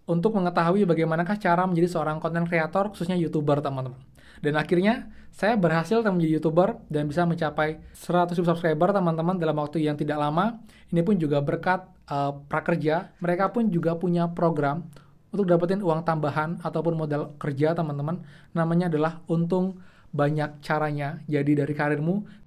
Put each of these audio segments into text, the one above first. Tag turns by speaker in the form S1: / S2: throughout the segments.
S1: untuk mengetahui bagaimanakah cara menjadi seorang konten kreator, khususnya YouTuber, teman-teman. Dan akhirnya, saya berhasil menjadi YouTuber dan bisa mencapai 100.000 subscriber, teman-teman, dalam waktu yang tidak lama. Ini pun juga berkat prakerja. Mereka pun juga punya program untuk dapetin uang tambahan ataupun modal kerja, teman-teman. Namanya adalah Untung Banyak Caranya. Jadi dari karirmu.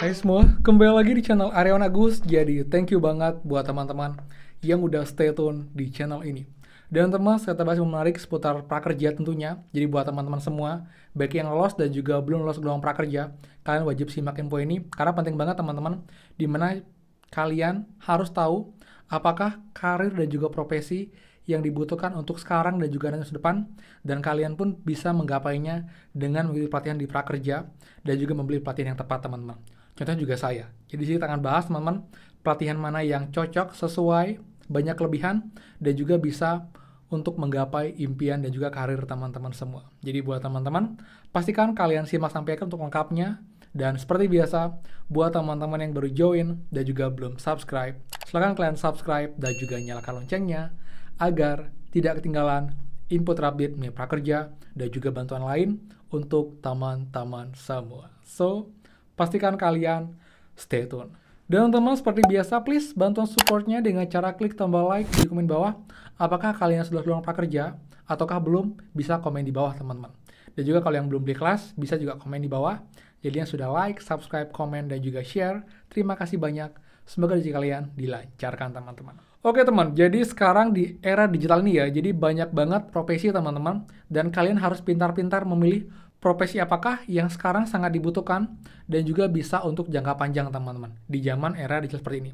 S1: Hai semua, kembali lagi di channel Aryawan Agus. Jadi thank you banget buat teman-teman yang udah stay tune di channel ini. Dan teman, saya bahas yang menarik seputar prakerja tentunya. Jadi buat teman-teman semua, baik yang lolos dan juga belum lolos gelombang prakerja, kalian wajib simak info ini karena penting banget teman-teman, dimana kalian harus tahu apakah karir dan juga profesi yang dibutuhkan untuk sekarang dan juga nanti masa depan, dan kalian pun bisa menggapainya dengan mengikuti pelatihan di prakerja dan juga membeli pelatihan yang tepat, teman-teman. Contohnya juga saya. Jadi sini kita akan bahas, teman-teman, pelatihan mana yang cocok, sesuai, banyak kelebihan, dan juga bisa untuk menggapai impian dan juga karir teman-teman semua. Jadi buat teman-teman, pastikan kalian simak sampai akhir untuk lengkapnya. Dan seperti biasa, buat teman-teman yang baru join dan juga belum subscribe, silakan kalian subscribe dan juga nyalakan loncengnya agar tidak ketinggalan info terupdate mengenai prakerja dan juga bantuan lain untuk teman-teman semua. So, pastikan kalian stay tune. Dan teman-teman, seperti biasa, please bantuan supportnya dengan cara klik tombol like di komen bawah. Apakah kalian sudah keluar prakerja ataukah belum, bisa komen di bawah, teman-teman. Dan juga kalau yang belum beli kelas, bisa juga komen di bawah. Jadi yang sudah like, subscribe, komen, dan juga share, terima kasih banyak. Semoga rezeki kalian dilancarkan, teman-teman. Oke teman, jadi sekarang di era digital ini ya, jadi banyak banget profesi, teman-teman. Dan kalian harus pintar-pintar memilih profesi apakah yang sekarang sangat dibutuhkan dan juga bisa untuk jangka panjang, teman-teman, di zaman era digital seperti ini.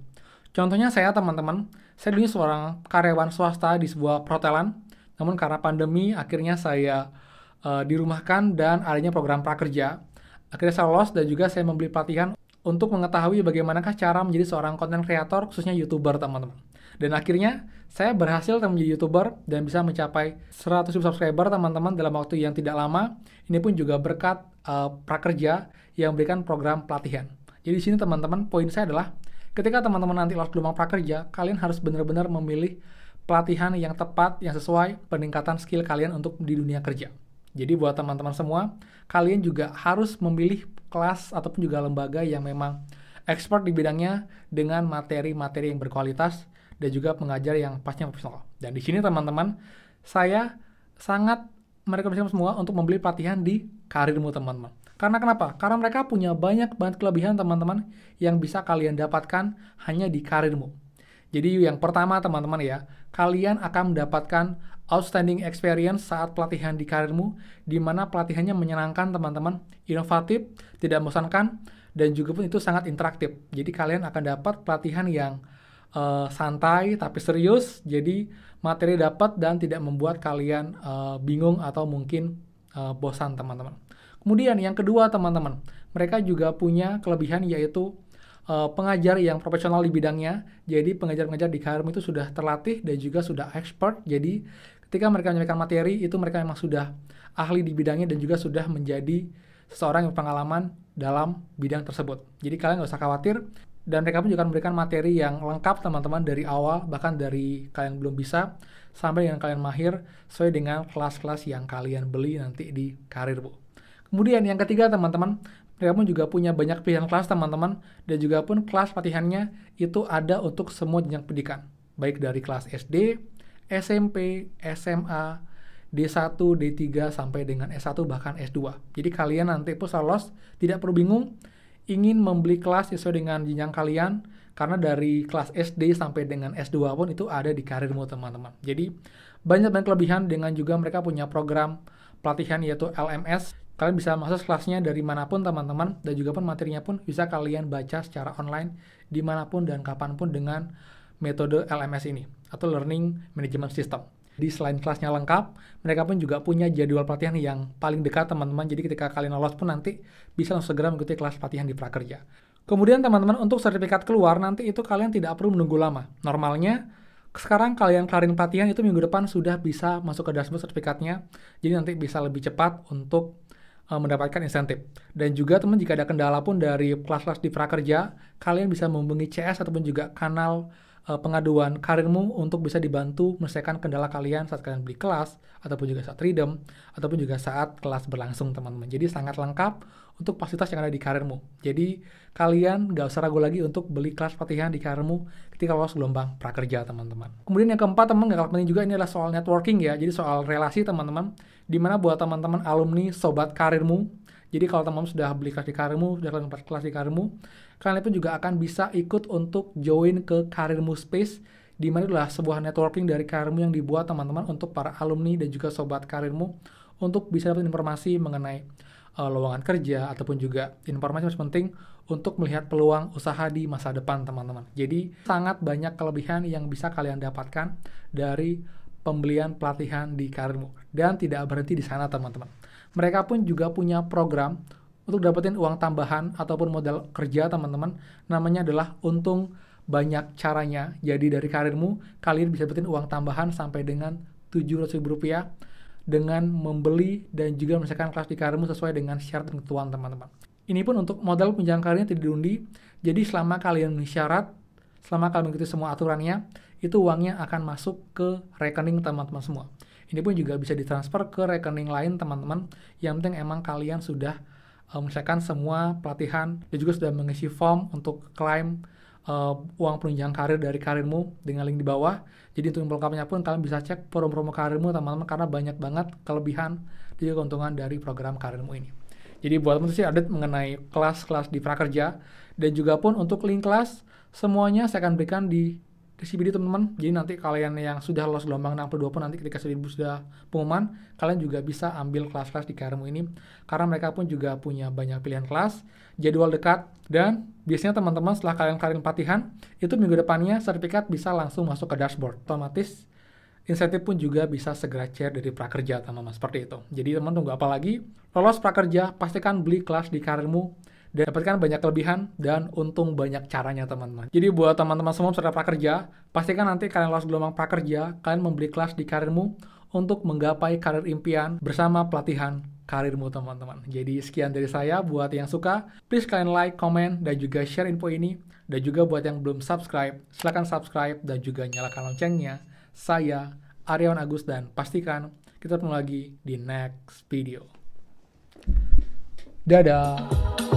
S1: Contohnya saya, teman-teman, saya dulunya seorang karyawan swasta di sebuah perhotelan, namun karena pandemi akhirnya saya dirumahkan dan adanya program prakerja. Akhirnya saya lolos dan juga saya membeli pelatihan untuk mengetahui bagaimanakah cara menjadi seorang konten kreator, khususnya YouTuber, teman-teman. Dan akhirnya saya berhasil menjadi YouTuber dan bisa mencapai 100.000 subscriber, teman-teman, dalam waktu yang tidak lama. Ini pun juga berkat prakerja yang memberikan program pelatihan. Jadi di sini, teman-teman, poin saya adalah ketika teman-teman nanti lolos gelombang prakerja, kalian harus benar-benar memilih pelatihan yang tepat, yang sesuai peningkatan skill kalian untuk di dunia kerja. Jadi buat teman-teman semua, kalian juga harus memilih kelas ataupun juga lembaga yang memang expert di bidangnya dengan materi-materi yang berkualitas dan juga pengajar yang pastinya profesional. Dan di sini, teman-teman, saya sangat merekomendasikan semua untuk membeli pelatihan di karirmu, teman-teman. Karena kenapa? Karena mereka punya banyak banget kelebihan, teman-teman, yang bisa kalian dapatkan hanya di karirmu. Jadi yang pertama, teman-teman ya, kalian akan mendapatkan outstanding experience saat pelatihan di karirmu, di mana pelatihannya menyenangkan, teman-teman, inovatif, tidak membosankan, dan juga pun itu sangat interaktif. Jadi kalian akan dapat pelatihan yang santai tapi serius, jadi materi dapat dan tidak membuat kalian bingung atau mungkin bosan, teman-teman. Kemudian yang kedua, teman-teman, mereka juga punya kelebihan yaitu pengajar yang profesional di bidangnya. Jadi pengajar-pengajar di karirmu itu sudah terlatih dan juga sudah expert. Jadi ketika mereka menyampaikan materi, itu mereka memang sudah ahli di bidangnya dan juga sudah menjadi seseorang yang berpengalaman dalam bidang tersebut. Jadi kalian nggak usah khawatir, dan mereka pun juga akan memberikan materi yang lengkap, teman-teman, dari awal, bahkan dari kalian belum bisa, sampai dengan kalian mahir, sesuai dengan kelas-kelas yang kalian beli nanti di karirmu. Kemudian yang ketiga, teman-teman, mereka pun juga punya banyak pilihan kelas, teman-teman, dan juga pun kelas pelatihannya itu ada untuk semua jenjang pendidikan, baik dari kelas SD, SMP, SMA, D1, D3, sampai dengan S1, bahkan S2. Jadi kalian nanti pun lolos, tidak perlu bingung, ingin membeli kelas sesuai dengan jenjang kalian, karena dari kelas SD sampai dengan S2 pun itu ada di karirmu, teman-teman. Jadi banyak kelebihan, dengan juga mereka punya program pelatihan yaitu LMS. Kalian bisa masuk kelasnya dari manapun, teman-teman, dan juga pun materinya pun bisa kalian baca secara online dimanapun dan kapanpun dengan metode LMS ini atau Learning Management System. Jadi selain kelasnya lengkap, mereka pun juga punya jadwal pelatihan yang paling dekat, teman-teman. Jadi ketika kalian lolos pun nanti bisa langsung segera mengikuti kelas pelatihan di prakerja. Kemudian, teman-teman, untuk sertifikat keluar nanti itu kalian tidak perlu menunggu lama. Normalnya Sekarang kalian kelarin pelatihan itu minggu depan sudah bisa masuk ke dashboard sertifikatnya. Jadi nanti bisa lebih cepat untuk mendapatkan insentif. Dan juga teman jika ada kendala pun dari kelas-kelas di prakerja, kalian bisa menghubungi CS ataupun juga kanal pengaduan karirmu untuk bisa dibantu menyelesaikan kendala kalian saat kalian beli kelas, ataupun juga saat redeem, ataupun juga saat kelas berlangsung teman-teman. Jadi sangat lengkap untuk fasilitas yang ada di karirmu. Jadi kalian nggak usah ragu lagi untuk beli kelas pelatihan di karirmu ketika lolos gelombang prakerja teman-teman. Kemudian yang keempat teman nggak kalah penting juga ini adalah soal networking ya. Jadi soal relasi teman-teman. Dimana buat teman-teman alumni sobat karirmu. Jadi kalau teman-teman sudah beli kelas di karirmu, sudah dapat kelas di karirmu, kalian pun juga akan bisa ikut untuk join ke karirmu space, di mana adalah sebuah networking dari karirmu yang dibuat teman-teman untuk para alumni dan juga sobat karirmu untuk bisa dapat informasi mengenai lowongan kerja ataupun juga informasi yang penting untuk melihat peluang usaha di masa depan teman-teman. Jadi sangat banyak kelebihan yang bisa kalian dapatkan dari pembelian pelatihan di karirmu dan tidak berhenti di sana teman-teman. Mereka pun juga punya program untuk dapetin uang tambahan ataupun modal kerja teman-teman. Namanya adalah untung banyak caranya. Jadi dari karirmu kalian bisa dapetin uang tambahan sampai dengan Rp700.000 dengan membeli dan juga menyelesaikan kelas di karirmu sesuai dengan syarat dan ketentuan teman-teman. Ini pun untuk modal penunjang karirnya tidak diundi. Jadi selama kalian memenuhi syarat, selama kalian mengikuti semua aturannya, itu uangnya akan masuk ke rekening teman-teman semua. Ini pun juga bisa ditransfer ke rekening lain teman-teman. Yang penting emang kalian sudah menyelesaikan semua pelatihan dan juga sudah mengisi form untuk klaim uang penunjang karir dari karirmu dengan link di bawah. Jadi untuk lengkapnya pun kalian bisa cek promo-promo karirmu teman-teman karena banyak banget kelebihan dan juga keuntungan dari program karirmu ini. Jadi buat teman-teman sih update mengenai kelas-kelas di prakerja dan juga pun untuk link kelas semuanya saya akan berikan di deskripsi video teman-teman. Jadi nanti kalian yang sudah lolos gelombang 62 pun nanti ketika sudah pengumuman, kalian juga bisa ambil kelas-kelas di karirmu ini karena mereka pun juga punya banyak pilihan kelas, jadwal dekat, dan biasanya teman-teman setelah kalian kelarin pelatihan, itu minggu depannya sertifikat bisa langsung masuk ke dashboard. Otomatis insentif pun juga bisa segera share dari prakerja teman-teman seperti itu. Jadi teman-teman tunggu apa lagi? Lolos prakerja, pastikan beli kelas di karirmu dan dapatkan banyak kelebihan dan untung banyak caranya teman-teman. Jadi buat teman-teman semua peserta prakerja, pastikan nanti kalian lolos gelombang prakerja, kalian membeli kelas di karirmu untuk menggapai karir impian bersama pelatihan karirmu teman-teman. Jadi sekian dari saya. Buat yang suka, please kalian like, komen, dan juga share info ini. Dan juga buat yang belum subscribe, silahkan subscribe dan juga nyalakan loncengnya. Saya Aryawan Agus dan pastikan kita ketemu lagi di next video. Dadah!